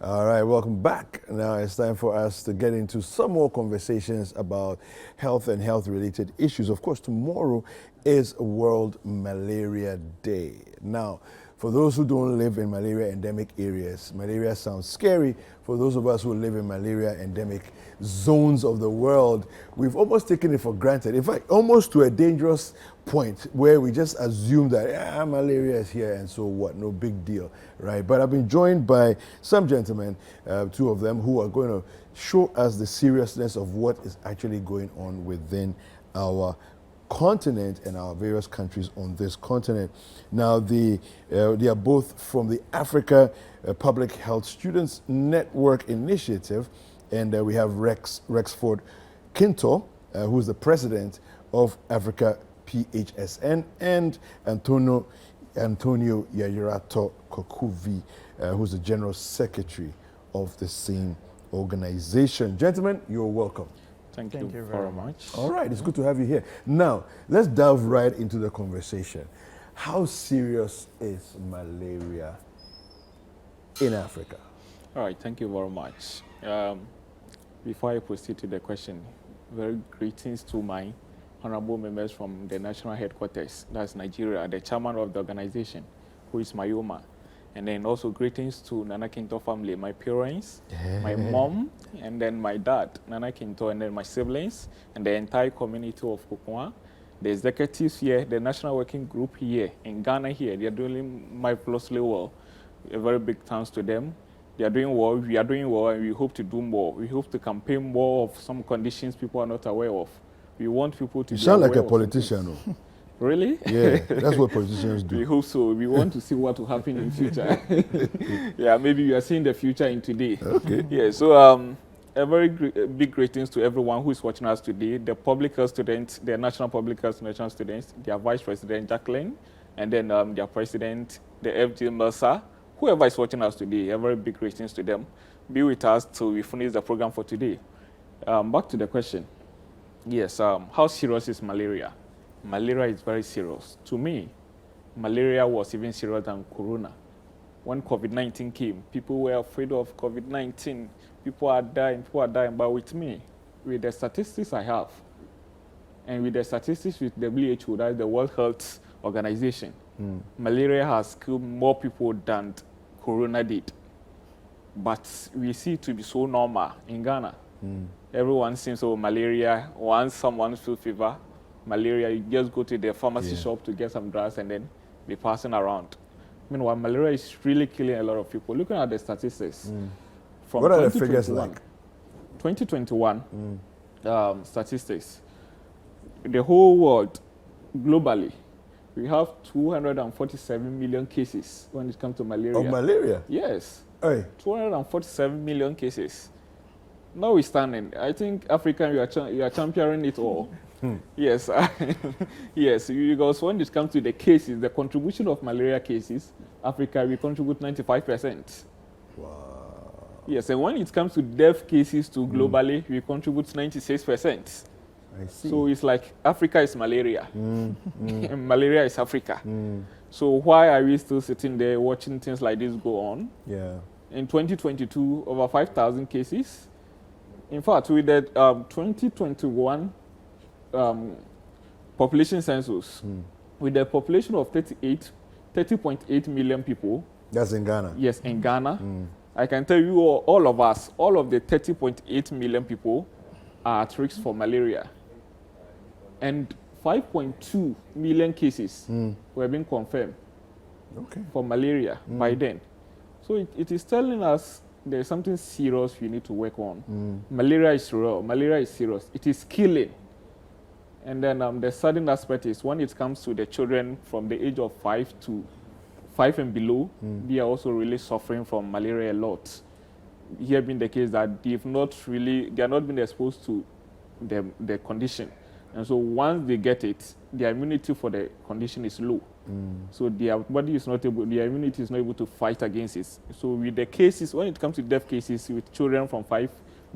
All right, welcome back. Now it's time for us to get into some more conversations about health and health-related issues. Of course, tomorrow is World Malaria Day. Now, for those who don't live in malaria endemic areas, malaria sounds scary. For those of us who live in malaria endemic zones of the world, we've almost taken it for granted. In fact, almost to a dangerous point where we just assume that malaria is here and so what, no big deal, right? But I've been joined by some gentlemen, two of them, who are going to show us the seriousness of what is actually going on within our continent and our various countries on this continent. Now, they are both from the Africa Public Health Students Network Initiative, and we have Rexford Kinto, who's the president of Africa PHSN, and Antonio Yayirato Kokuvi, who's the general secretary of the same organization. Gentlemen, you're welcome. Thank you very much. All right, it's good to have you here. Now, let's delve right into the conversation. How serious is malaria in Africa? All right, thank you very much. Before I proceed to the question, very greetings to my honorable members from the national headquarters, that's Nigeria, the chairman of the organization, who is Mayoma. And then also greetings to Nana Kinto family, my parents, my mom, and then my dad, Nana Kinto, and then my siblings, and the entire community of Kokwa, the executives here, the national working group here, in Ghana here, they are doing marvelously well. A very big thanks to them. They are doing well, we are doing well, and we hope to do more. We hope to campaign more of some conditions people are not aware of. We want people to You be sound aware like a of politician. Oh. Really? Yeah, that's what politicians do. We hope so. We want to see what will happen in future. Yeah, maybe you are seeing the future in today. Okay. Yeah, so a very big greetings to everyone who is watching us today. The public health students, the national public health national students, their vice president Jacqueline, and then their president, the FG Mercer, whoever is watching us today, a very big greetings to them. Be with us till we finish the program for today. Back to the question. Yes, how serious is malaria? Malaria is very serious. To me, malaria was even serious than corona. When COVID-19 came, people were afraid of COVID-19. People are dying. But with me, with the statistics I have, and with the statistics with WHO, that's the World Health Organization, malaria has killed more people than corona did. But we see it to be so normal in Ghana. Everyone seems to malaria. Once someone feels fever, malaria, you just go to the pharmacy shop to get some drugs and then be passing around. Meanwhile, malaria is really killing a lot of people. Looking at the statistics, from What are the figures like? 2021 statistics, the whole world, globally, we have 247 million cases when it comes to malaria. Of malaria? Yes. Hey. 247 million cases. Notwithstanding, I think Africa, you are championing it all. Yes, yes, because when it comes to the cases, the contribution of malaria cases, Africa, we contribute 95%. Wow. Yes, and when it comes to death cases to globally, we contribute 96%. I see. So it's like Africa is malaria, and malaria is Africa. So why are we still sitting there watching things like this go on? Yeah. In 2022, over 5,000 cases. In fact, with the 2021 population census, with the population of 30.8 million people. That's in Ghana? Yes, in Ghana. I can tell you all of us, all of the 30.8 million people are at risk for malaria. And 5.2 million cases were being confirmed for malaria by then. So it is telling us there's something serious we need to work on. Malaria is real. Malaria is serious. It is killing. And then the sudden aspect is when it comes to the children from the age of 5 and below, they are also really suffering from malaria a lot. Here being the case that they are not been exposed to the condition. And so once they get it, their immunity for the condition is low. So their body is not able, their immunity is not able to fight against it. So with the cases, when it comes to death cases with children from 5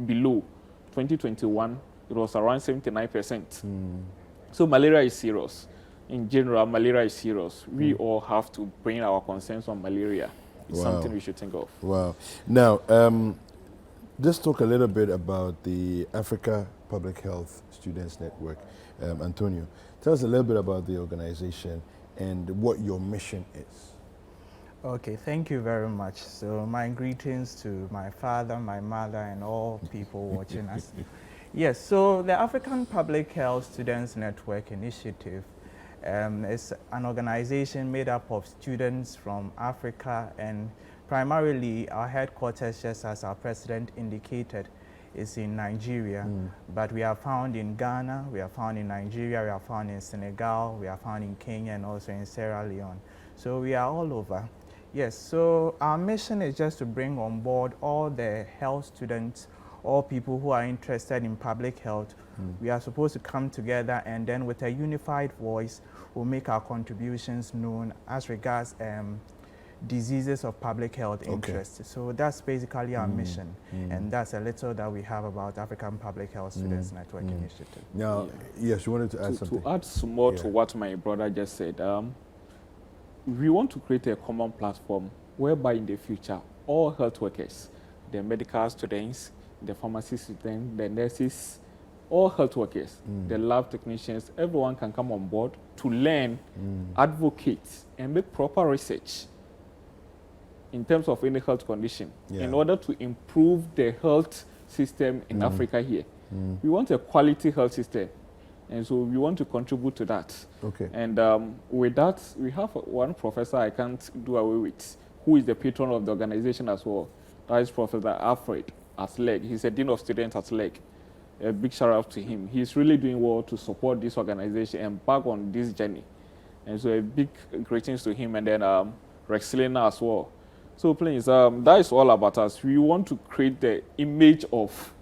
below, 2021, it was around 79%. So malaria is serious. In general, malaria is serious. We all have to bring our concerns on malaria. It's something we should think of. Wow. Now, just talk a little bit about the Africa Public Health Students Network. Antonio, tell us a little bit about the organization and what your mission is. Okay, thank you very much. So my greetings to my father, my mother, and all people watching us. Yes, so the African Public Health Students Network Initiative is an organization made up of students from Africa, and primarily our headquarters, just as our president indicated, is in Nigeria. But we are found in Ghana, we are found in Nigeria, we are found in Senegal, we are found in Kenya, and also in Sierra Leone. So we are all over. Yes, so our mission is just to bring on board all the health students, all people who are interested in public health. We are supposed to come together, and then with a unified voice, we'll make our contributions known as regards diseases of public health interest. So that's basically our mission, and that's a little that we have about African Public Health Students Network Initiative. Now, yes, you wanted to add something? To add some more to what my brother just said, we want to create a common platform whereby in the future, all health workers, the medical students, the pharmacy students, the nurses, all health workers, the lab technicians, everyone can come on board to learn, advocate, and make proper research in terms of any health condition in order to improve the health system in Africa here. We want a quality health system, and so we want to contribute to that. Okay. And with that, we have one professor I can't do away with, who is the patron of the organization as well. That is Professor Alfred Asleg. He's a Dean of Students at SLEG. A big shout out to him. He's really doing well to support this organization and back on this journey. And so a big greetings to him, and then Rexelina as well. So please, that is all about us. We want to create the image of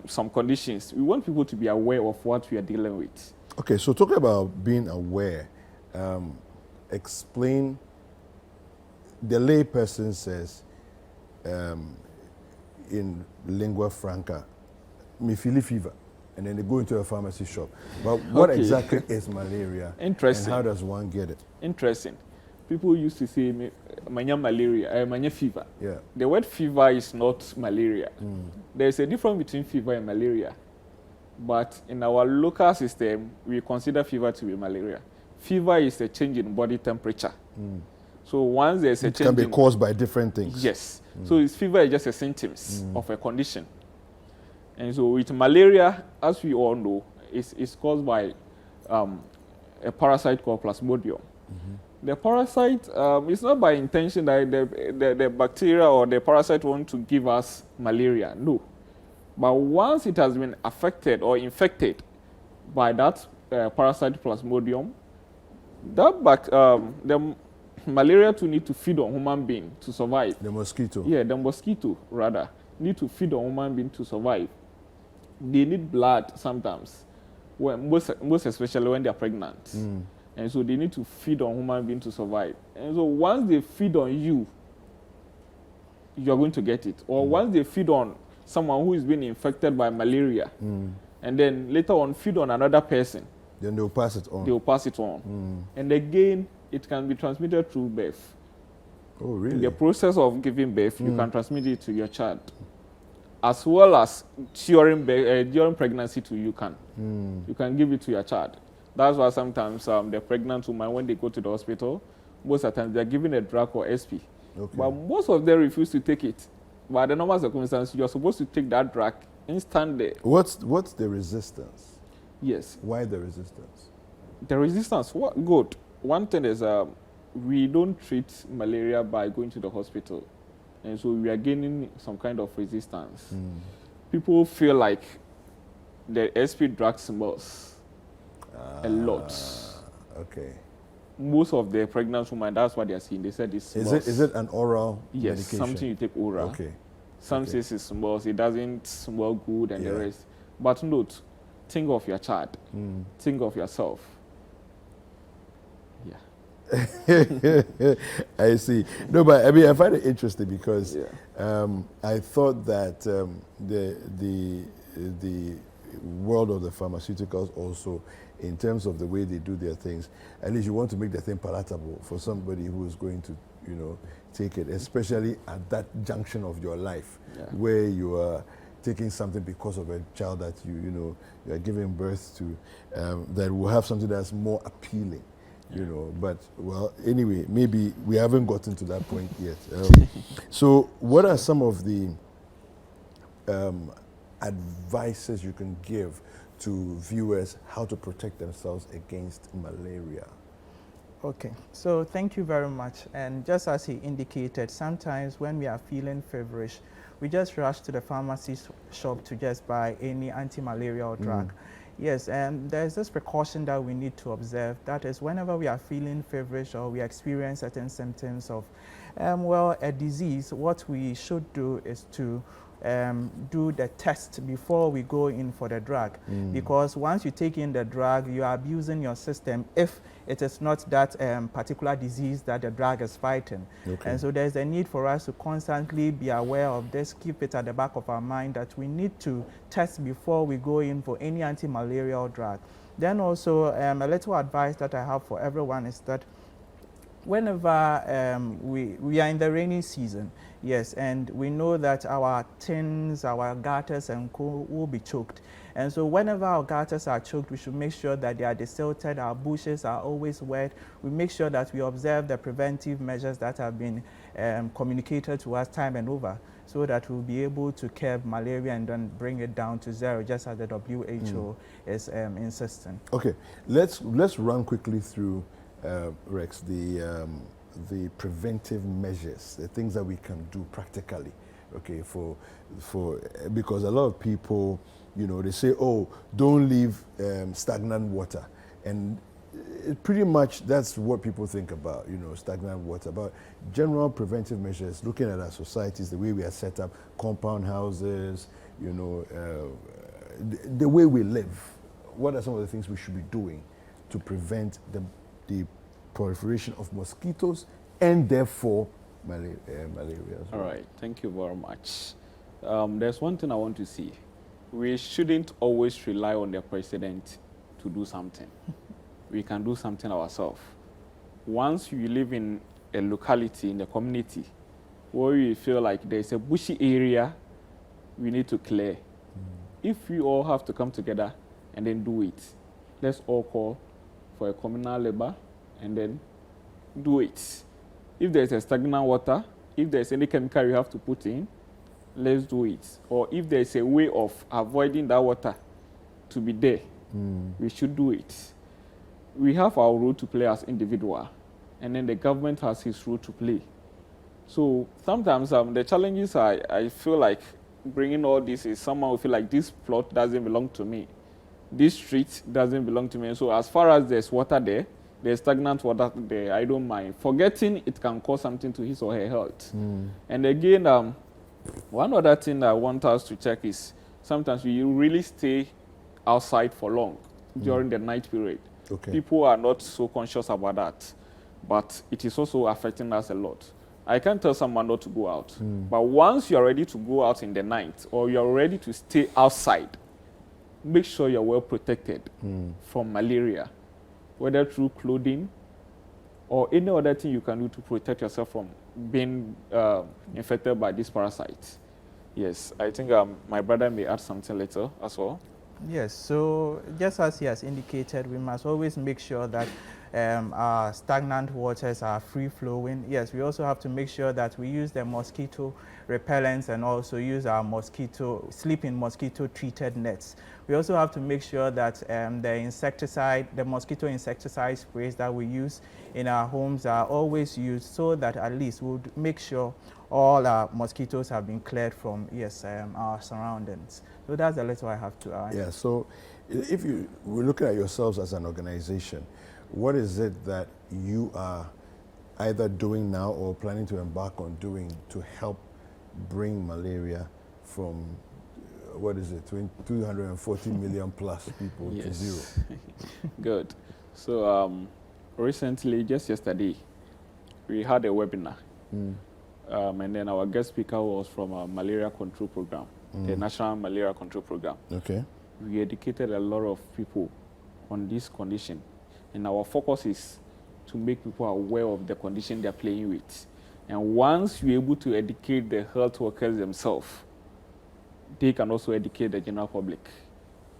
some conditions. We want people to be aware of what we are dealing with. Okay, so talking about being aware, explain, the lay person says in lingua franca, me feel fever, and then they go into a pharmacy shop. But what exactly is malaria? Interesting. And how does one get it? Interesting. People used to say, manya malaria, manya fever. Yeah. The word fever is not malaria. There's a difference between fever and malaria. But in our local system, we consider fever to be malaria. Fever is a change in body temperature. So once there's a change, it can be caused by different things. Yes. So fever is just a symptoms of a condition. And so with malaria, as we all know, it's caused by a parasite called Plasmodium. The parasite is not by intention that the bacteria or the parasite want to give us malaria. No. But once it has been affected or infected by that parasite Plasmodium, the malaria to need to feed on human being to survive. The mosquito. Yeah, the mosquito rather need to feed on human being to survive. They need blood sometimes, most especially when they are pregnant. And so they need to feed on human being to survive. And so once they feed on you, you are going to get it. Or once they feed on someone who is being infected by malaria, and then later on feed on another person, then they'll pass it on. They'll pass it on. And again, it can be transmitted through birth. Oh, really? In the process of giving birth, you can transmit it to your child. As well as during pregnancy too, you can give it to your child. That's why sometimes the pregnant woman, when they go to the hospital, most of the time they're given a drug or SP. Okay. But most of them refuse to take it. By the normal circumstances, you're supposed to take that drug instantly. What's the resistance? Yes. Why the resistance? The resistance, good. One thing is we don't treat malaria by going to the hospital. And so we are gaining some kind of resistance. People feel like the SP drug smells a lot. Okay. Most of the pregnant women, that's what they are seeing. They said it smells. Is it an oral yes, medication? something you take oral. Okay. Some says it smells, it doesn't smell good and the rest. But note, think of your child. Think of yourself. I see. No, but I mean, I find it interesting because I thought that the world of the pharmaceuticals also, in terms of the way they do their things, at least you want to make the thing palatable for somebody who is going to, take it, especially at that junction of your life where you are taking something because of a child that you are giving birth to, that will have something that's more appealing. But well, anyway, maybe we haven't gotten to that point yet. So what are some of the advices you can give to viewers how to protect themselves against malaria? Okay, so thank you very much. And just as he indicated, sometimes when we are feeling feverish, we just rush to the pharmacy shop to just buy any anti-malarial drug. Yes, and there's this precaution that we need to observe. That is, whenever we are feeling feverish or we experience certain symptoms of, a disease, what we should do is to do the test before we go in for the drug. Because once you take in the drug, you are abusing your system if it is not that particular disease that the drug is fighting. Okay. And so there's a need for us to constantly be aware of this, keep it at the back of our mind that we need to test before we go in for any anti-malarial drug. Then also a little advice that I have for everyone is that whenever we are in the rainy season, yes, and we know that our tins, our gutters and co will be choked. And so whenever our gutters are choked, we should make sure that they are desilted, our bushes are always wet. We make sure that we observe the preventive measures that have been communicated to us time and over, so that we'll be able to curb malaria and then bring it down to zero, just as the WHO is insisting. Okay, let's run quickly through, Rex, the preventive measures, the things that we can do practically, okay, because a lot of people, they say, oh, don't leave stagnant water, and pretty much that's what people think about, stagnant water. But general preventive measures, looking at our societies, the way we are set up, compound houses, the way we live, what are some of the things we should be doing to prevent the proliferation of mosquitoes and therefore malaria as well? All right, thank you very much. There's one thing I want to see. We shouldn't always rely on the president to do something. We can do something ourselves. Once you live in a locality, in the community, where you feel like there's a bushy area we need to clear, if we all have to come together and then do it, let's all call for a communal labor and then do it. If there's a stagnant water, if there's any chemical you have to put in, let's do it. Or if there's a way of avoiding that water to be there, we should do it. We have our role to play as individual, and then the government has his role to play. So sometimes the challenges I feel like bringing all this is someone will feel like this plot doesn't belong to me. This street doesn't belong to me. So as far as there's water there, there's stagnant water there, I don't mind. Forgetting it can cause something to his or her health. And again, one other thing I want us to check is sometimes we really stay outside for long during the night period. Okay. People are not so conscious about that, but it is also affecting us a lot. I can't tell someone not to go out, but once you are ready to go out in the night or you are ready to stay outside, make sure you're well protected from malaria, whether through clothing or any other thing you can do to protect yourself from being infected by these parasites. Yes, I think my brother may add something later as well. Yes, so just as he has indicated, we must always make sure that our stagnant waters are free-flowing. Yes, we also have to make sure that we use the mosquito repellents and also use our sleep in mosquito-treated nets. We also have to make sure that the mosquito insecticide sprays that we use in our homes are always used, so that at least we'll make sure all our mosquitoes have been cleared from, our surroundings. So that's a little I have to add. Yeah, so if we're looking at yourselves as an organization, what is it that you are either doing now or planning to embark on doing to help bring malaria from, 240 million plus people to zero? Good. So recently, just yesterday, we had a webinar. And then our guest speaker was from a malaria control program, the National Malaria Control Program. Okay. We educated a lot of people on this condition. And our focus is to make people aware of the condition they're playing with. And once you're able to educate the health workers themselves, they can also educate the general public.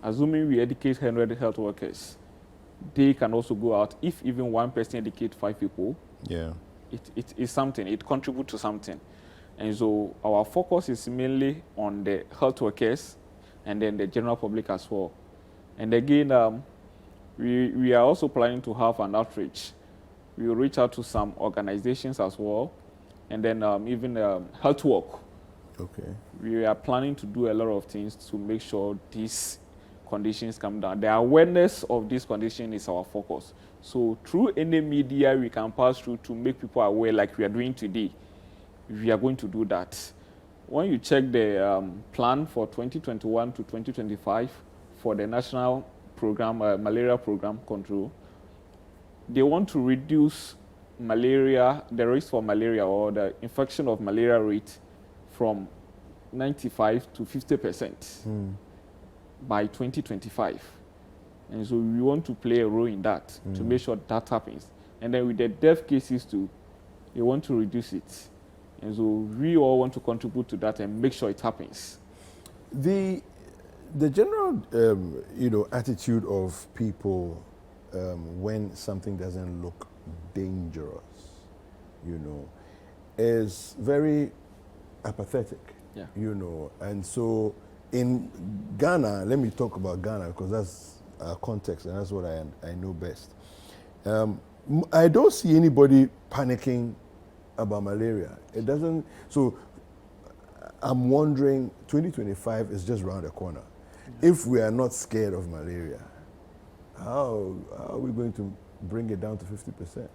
Assuming we educate 100 health workers, they can also go out. If even one person educates 5 people, Yeah. it is something. It contributes to something. And so our focus is mainly on the health workers and then the general public as well. And again, we are also planning to have an outreach. We will reach out to some organizations as well, and then even health work. Okay. We are planning to do a lot of things to make sure these conditions come down. The awareness of this condition is our focus. So through any media we can pass through to make people aware, like we are doing today, we are going to do that. When you check the plan for 2021 to 2025 for the national program, malaria program control, they want to reduce malaria, the risk for malaria or the infection of malaria rate from 95 to 50% by 2025. And so we want to play a role in that to make sure that happens. And then with the death cases too, they want to reduce it. And so we all want to contribute to that and make sure it happens. The general attitude of people when something doesn't look dangerous, is very apathetic. Yeah. And so in Ghana, let me talk about Ghana because that's our context and that's what I know best. I don't see anybody panicking about malaria. It doesn't. So I'm wondering, 2025 is just around the corner. If we are not scared of malaria, how are we going to bring it down to 50%?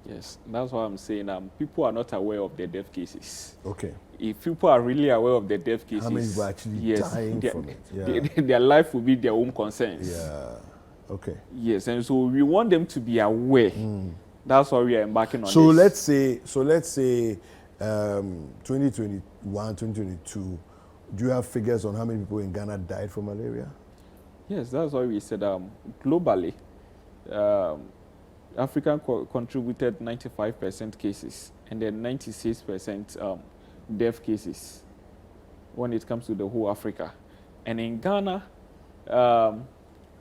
Yes, that's what I'm saying. People are not aware of the death cases. Okay. If people are really aware of the death cases, How many people are actually dying from it? Yeah. Their life will be their own concerns. Yeah. Okay. Yes, and so we want them to be aware. That's why we are embarking on So this. let's say 2021, 2022, do you have figures on how many people in Ghana died from malaria? Yes, that's why we said globally, Africa contributed 95% cases and then 96% death cases when it comes to the whole Africa. And in Ghana,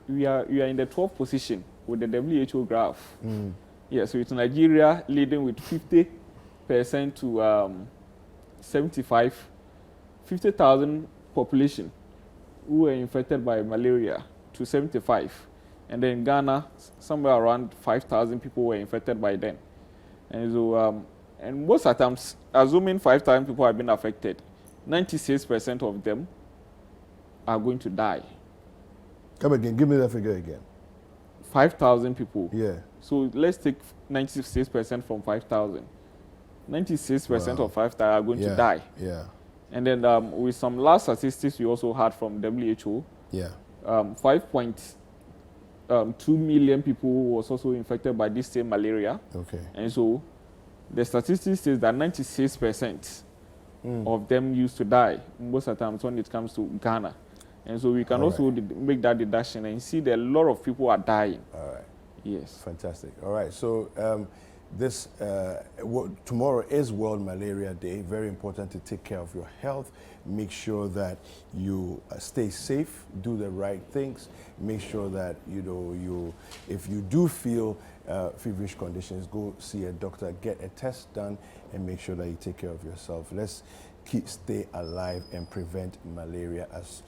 we are in the 12th position with the WHO graph. Yeah, so it's Nigeria leading with 50% to 75, 50,000 population who were infected by malaria to 75. And then Ghana, somewhere around 5,000 people were infected by then. And so, and most of the times, assuming 5,000 people have been affected, 96% of them are going to die. Come again, give me that figure again. 5,000 people. Yeah. So let's take 96% from 5,000. 96% of 5,000 are going to die. Yeah. And then with some last statistics we also had from WHO, Yeah. 5.2 million people was also infected by this same malaria. Okay. And so the statistics says that 96% of them used to die most of the times when it comes to Ghana. And so we can also make that deduction and see that a lot of people are dying. All right. Yes. Fantastic. All right. So tomorrow is World Malaria Day. Very important to take care of your health. Make sure that you stay safe, do the right things. Make sure that if you do feel feverish conditions, go see a doctor, get a test done, and make sure that you take care of yourself. Let's stay alive and prevent malaria as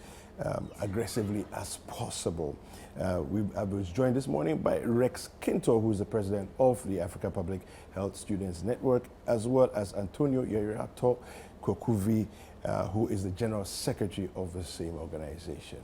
aggressively as possible. I was joined this morning by Rex Kintor, who is the president of the Africa Public Health Students Network, as well as Antonio Yerirato Kokuvi, who is the general secretary of the same organization.